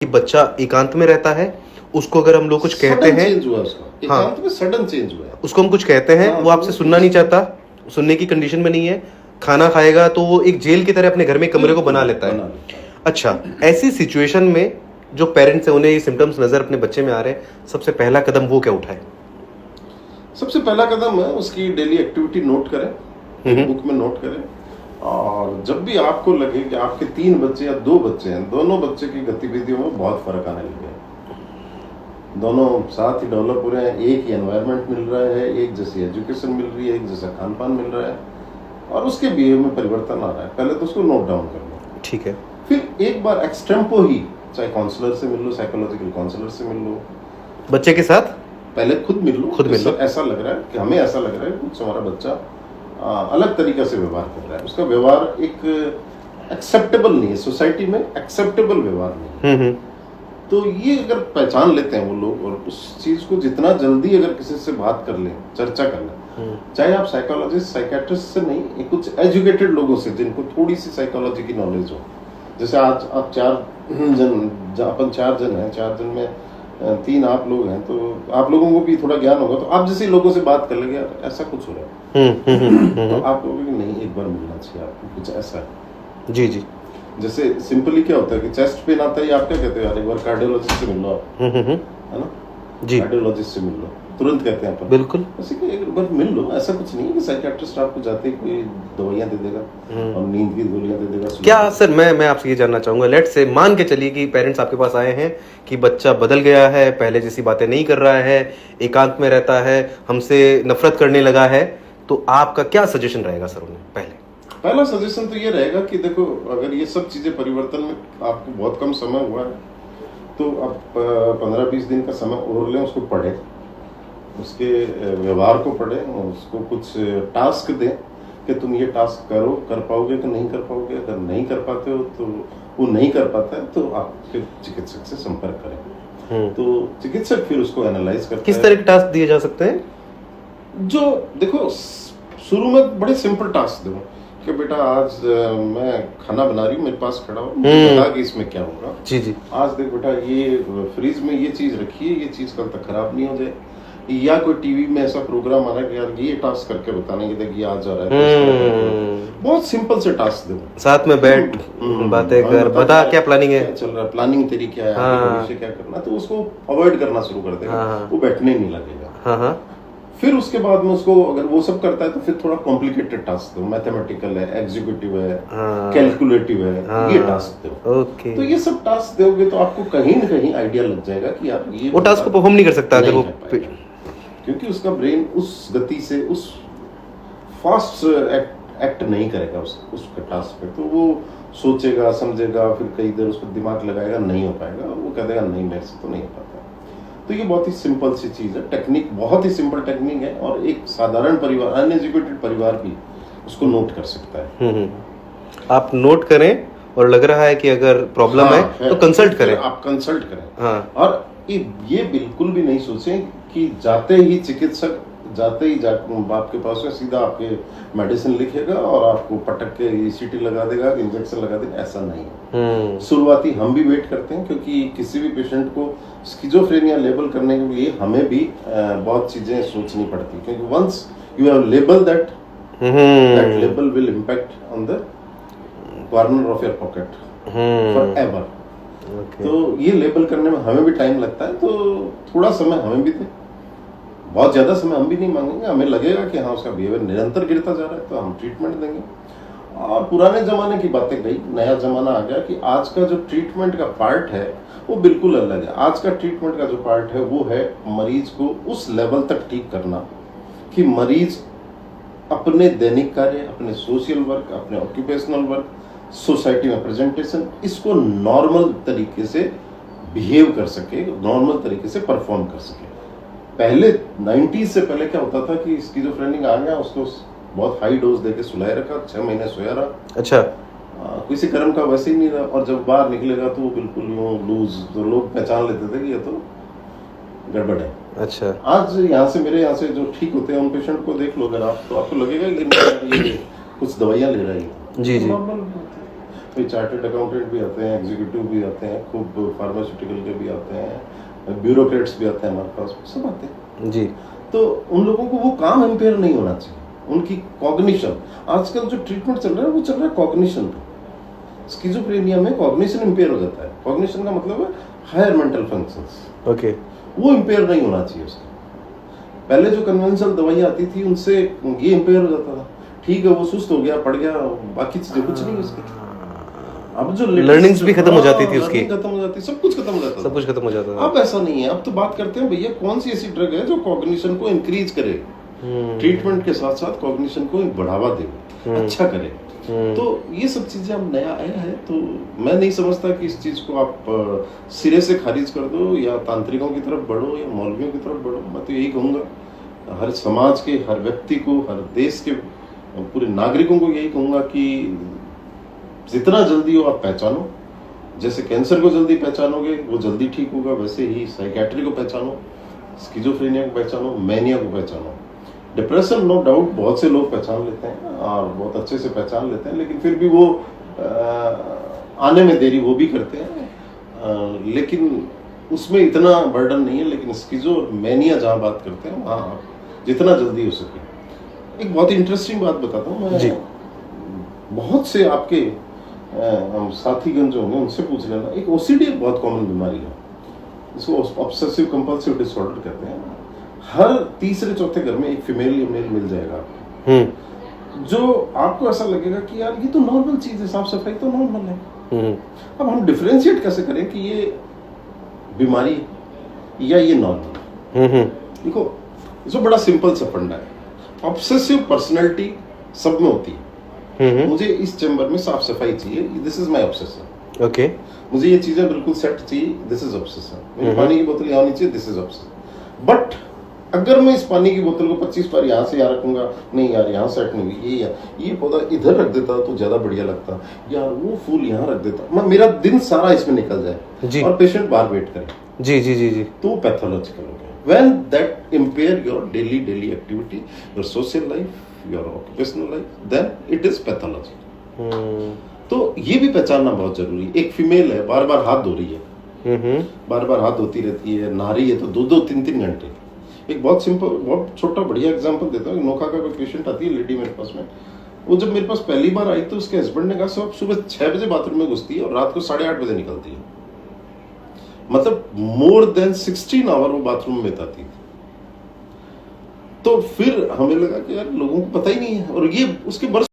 कि बच्चा एकांत में रहता है, उसको अगर हम लोग कुछ कहते हैं, चेंज हुआ उसका, एकांत में सडन चेंज हुआ है, उसको हम कुछ कहते हैं, वो आपसे सुनना नहीं चाहता, सुनने की कंडीशन में नहीं है, खाना खाएगा तो वो एक जेल की तरह अपने घर में कमरे को बना लेता है। अच्छा, ऐसी सिचुएशन में जो पेरेंट्स हैं उन्हें ये सिम्टम्स नजर अपने बच्चे में आ रहे हैं, सबसे पहला कदम वो क्या उठाए? सबसे पहला कदम है उसकी डेली एक्टिविटी नोट करें, बुक में नोट करें। और जब भी आपको लगे कि आपके 3 बच्चे या 2 बच्चे हैं, दोनों बच्चे की गतिविधियों में बहुत फर्क आने लगे हैं, दोनों साथ ही डेवलप हो रहे हैं, एक ही एनवायरनमेंट मिल रहा है, एक जैसी एजुकेशन मिल रही है, एक जैसा खान पान मिल रहा है, और उसके बिहेव में परिवर्तन आ रहा है, पहले तो उसको नोट डाउन कर लो। ठीक है। फिर एक बार एक्सटेम्पो ही, चाहे काउंसलर से मिल लो, साइकोलॉजिकल काउंसलर से मिल लो, बच्चे के साथ पहले खुद मिल लो, खुद मिल लो। ऐसा लग रहा है कि हमें ऐसा लग रहा है कुछ हमारा बच्चा अलग तरीके से व्यवहार कर रहा है, उसका व्यवहार एक एक्सेप्टेबल नहीं है, सोसाइटी में एक्सेप्टेबल व्यवहार नहीं है। तो ये अगर पहचान लेते हैं वो लोग, और उस चीज को जितना जल्दी अगर किसी से बात कर लें, चर्चा कर लें, चाहे आप साइकोलॉजिस्ट साइकेट्रिस्ट से नहीं, कुछ एजुकेटेड लोगों से जिनको थोड़ी सी साइकोलॉजी की नॉलेज हो, जैसे आज आप 4 जन, अपन 4 जन हैं, 4 जन में 3 आप लोग हैं, तो आप लोगों को भी थोड़ा ज्ञान होगा, तो आप जैसे लोगों से बात कर लेंगे, यार ऐसा कुछ हो रहा है, तो आप लोगों नहीं, एक बार मिलना चाहिए आपको, कुछ ऐसा है। जी जी। जैसे सिंपली क्या होता है कि चेस्ट पेन आता है, आप क्या कहते हो, यार एक बार कार्डियोलॉजिस्ट से मिल लो आप, है ना जी, कार्डियोलॉजिस्ट से मिल लो, तुरंत कहते हैं अपन, बिल्कुल ऐसे कि एक बार मिल लो, ऐसा कुछ नहीं है कि साइकियाट्रिस्ट आपको जाते ही कोई दवाइयां दे देगा और नींद की गोलियां दे देगा। क्या सर, मैं आपसे ये जानना चाहूंगा, लेट से मान के चलिए कि पेरेंट्स आपके पास आए हैं कि बच्चा बदल गया है, पहले जैसी बातें नहीं कर रहा है, एकांत में रहता है, हमसे नफरत करने लगा है, तो आपका क्या सजेशन रहेगा सर उन्हें? पहला सजेशन तो ये रहेगा कि देखो, अगर ये सब चीजें परिवर्तन में आपको बहुत कम समय हुआ है, तो आप 15-20 दिन का समय और लें, उसको पढ़ें, उसके व्यवहार को पढ़ें, उसको कुछ टास्क दें कि तुम ये टास्क करो, कर पाओगे कि नहीं कर पाओगे, अगर नहीं कर पाते हो तो वो नहीं कर पाता है तो आप फिर चिकित्सक से संपर्क करें। तो चिकित्सक फिर उसको एनालाइज करता है। किस तरह के टास्क दिए जा सकते हैं? जो देखो, शुरू में बड़े सिंपल टास्क दो कि बेटा आज मैं खाना बना रही हूँ, मेरे पास खड़ा हो, बता कि इसमें क्या होगा। जी जी। आज देख बेटा, ये फ्रिज में ये चीज रखी है, ये चीज कल तक खराब नहीं हो जाए, या कोई टीवी में ऐसा प्रोग्राम आ रहा है कि यार ये टास्क करके बताना, कि देख ये आज जा रहा है। बहुत सिंपल से टास्क दो, साथ में बैठ बातें कर, बता क्या प्लानिंग है, चल रहा है, प्लानिंग तेरी क्या है, भविष्य क्या करना, तो उसको अवॉइड करना शुरू कर देगा, वो बैठने नहीं लगेगा। फिर उसके बाद में उसको अगर वो सब करता है तो फिर थोड़ा कॉम्प्लिकेटेड टास्क दो, मैथमेटिकल है, एग्जीक्यूटिव है, कैलकुलेटिव है, ये टास्क दो। ओके। तो ये सब टास्क दोगे तो आपको कहीं न कहीं आइडिया लग जाएगा कि यार ये वो टास्क को परफॉर्म नहीं कर सकता अगर वो, क्योंकि उसका ब्रेन उस गति से, उस फास्ट एक्ट नहीं करेगा उस टास्क पे, तो वो सोचेगा, समझेगा, फिर कई देर उसको दिमाग लगाएगा, नहीं हो पाएगा, वो कह देगा नहीं, मेरे से तो नहीं हो पाता। तो ये बहुत ही सिंपल सी चीज है, टेक्निक बहुत ही सिंपल टेक्निक है, और एक साधारण परिवार, अनएजुकेटेड परिवार भी उसको नोट कर सकता है। आप नोट करें, और लग रहा है कि अगर प्रॉब्लम है तो कंसल्ट करें, आप कंसल्ट करें। और ये बिल्कुल भी नहीं सोचें कि जाते ही चिकित्सक आपके पास में सीधा आपके मेडिसिन लिखेगा और आपको पटक के ईसीटी लगा देगा, इंजेक्शन लगा देगा, ऐसा नहीं है। शुरुआती हम भी वेट करते हैं, क्योंकि किसी भी पेशेंट को स्किज़ोफ्रेनिया लेबल करने के लिए हमें भी बहुत चीजें सोचनी पड़ती है, क्योंकि once you have label that label will impact on the corner of your pocket forever. तो ये लेबल करने में हमें भी टाइम लगता है, तो थोड़ा समय हमें भी दें, बहुत ज्यादा समय हम भी नहीं मांगेंगे, हमें लगेगा कि हाँ उसका बिहेवियर निरंतर गिरता जा रहा है तो हम ट्रीटमेंट देंगे। और पुराने जमाने की बातें गई, नया जमाना आ गया कि आज का जो ट्रीटमेंट का पार्ट है वो बिल्कुल अलग है। आज का ट्रीटमेंट का जो पार्ट है वो है मरीज को उस लेवल तक ठीक करना कि मरीज अपने दैनिक कार्य, अपने सोशल वर्क, अपने ऑक्यूपेशनल वर्क, सोसाइटी में प्रेजेंटेशन, इसको नॉर्मल तरीके से बिहेव कर सके, नॉर्मल तरीके से परफॉर्म कर सके। पहले 90s से पहले क्या होता था कि स्किज़ोफ्रेनिक आ गया, उसको बहुत हाई डोज देके सुलाए रखा, 6 महीने सोया रहा, अच्छा किसी कर्म का वैसे ही नहीं रहा, और जब बाहर निकलेगा तो वो बिल्कुल लूज, तो लोग पहचान लेते थे कि ये तो गड़बड़ है। अच्छा, आज मेरे यहाँ से जो ठीक होते हैं उन पेशेंट को देख लो अगर आप, तो आपको लगेगा कि ये कुछ दवाइयाँ ले रहे हैं। जी जी। फिर चार्टर्ड अकाउंटेंट भी आते हैं, एग्जीक्यूटिव भी आते हैं, खूब फार्मास्यूटिकल के भी आते हैं, ब्यूरोक्रेट्स भी आते हैं हमारे पास, सब आते हैं जी। तो उन लोगों को वो काम इम्पेयर नहीं होना चाहिए, उनकी कॉग्निशन। आजकल जो ट्रीटमेंट चल रहा है वो चल रहा है कॉग्निशन पे। स्किज़ोफ्रेनिया में कॉग्निशन इम्पेयर हो जाता है। कॉग्निशन का मतलब है हायर मेंटल फंक्शंस, ओके। वो इम्पेयर नहीं होना चाहिए उसका। पहले जो कन्वेंशनल दवाइयाँ आती थी उनसे ये इम्पेयर हो जाता था, ठीक है वो सुस्त हो गया, पड़ गया, बाकी चीजें कुछ नहीं उसकी। अब जो लर्निंग्स भी खत्म हो जाती थी उसकी, खत्म हो जाती, सब कुछ खत्म हो जाता, सब कुछ खत्म हो जाता था। अब ऐसा नहीं है। अब तो बात करते हैं भैया कौन सी ऐसी ड्रग है जो कॉग्निशन को इंक्रीज करे, ट्रीटमेंट के साथ साथ कॉग्निशन को बढ़ावा दे, अच्छा करे। तो ये सब चीजें अब नया आया है, तो मैं नहीं समझता कि इस चीज को आप सिरे से खारिज कर दो या तांत्रिकों की तरफ बढ़ो या मौलवियों की तरफ बढ़ो। मैं तो यही कहूंगा हर समाज के, हर व्यक्ति को, हर देश के पूरे नागरिकों को यही कहूंगा कि जितना जल्दी हो आप पहचानो। जैसे कैंसर को जल्दी पहचानोगे वो जल्दी ठीक होगा, वैसे ही साइकेट्री को पहचानो, स्किज़ोफ्रेनिया को पहचानो, मैनिया को पहचानो। डिप्रेशन नो डाउट बहुत से लोग पहचान लेते हैं और बहुत अच्छे से पहचान लेते हैं, लेकिन फिर भी वो आने में देरी वो भी करते हैं, लेकिन उसमें इतना बर्डन नहीं है। लेकिन स्किज़ो और मैनिया जहाँ बात करते हैं वहाँ आप जितना जल्दी हो सके। एक बहुत ही इंटरेस्टिंग बात बताता हूँ मैं जी। बहुत से आपके साथीगण जो होंगे उनसे पूछ लेना। एक ओसीडी एक बहुत कॉमन बीमारी है, इसको ऑब्सेसिव कंपल्सिव डिसऑर्डर कहते हैं। हर तीसरे चौथे घर में एक फीमेल या मेल मिल जाएगा आपको, जो आपको ऐसा लगेगा कि यार ये तो नॉर्मल चीज है, साफ सफाई तो नॉर्मल है। अब हम डिफरेंशिएट कैसे करें कि ये बीमारी या ये नॉर्मल। देखो इसको बड़ा सिंपल सा फंडा है। ऑब्सेसिव पर्सनैलिटी सब में होती है। मुझे इस चैम्बर में साफ सफाई चाहिए, this is my obsession. Okay. मुझे ये चीजें बिल्कुल सेट चाहिए, दिस इज ऑब्सेशन। मेरी पानी की बोतल यहाँ होनी चाहिए, दिस इज ऑब्सेशन। बट अगर मैं इस पानी की बोतल को 25 बार यहाँ से यहाँ रखूंगा, नहीं यार यहाँ सेट नहीं हुई, ये पौधा इधर रख देता तो ज्यादा बढ़िया लगता, यार वो फूल यहाँ रख देता, मेरा दिन सारा इसमें निकल जाए और पेशेंट बाहर वेट करे, जी जी जी जी, तो पैथोलॉजिकल हो गया। When that impair your daily activity, your social life, your occupational life, then it is pathology. तो ये भी पहचानना बहुत जरूरी है। एक फीमेल है बार बार हाथ धो रही है, बार बार हाथ धोती रहती है, नहा रही है तो 2-3 घंटे। एक बहुत सिंपल, बहुत छोटा बढ़िया एग्जांपल देता हूँ। नोखा का कोई पेशेंट आती है लेडी मेरे पास में, वो जब मेरे पास पहली बार आई तो उसके हस्बैंड ने कहा सब सुबह 6 बजे बाथरूम में घुसती है और रात को 8:30 बजे निकलती है। मतलब मोर देन 16 आवर वो बाथरूम में बिताती थी। तो फिर हमें लगा कि यार लोगों को पता ही नहीं है, और ये उसके बरस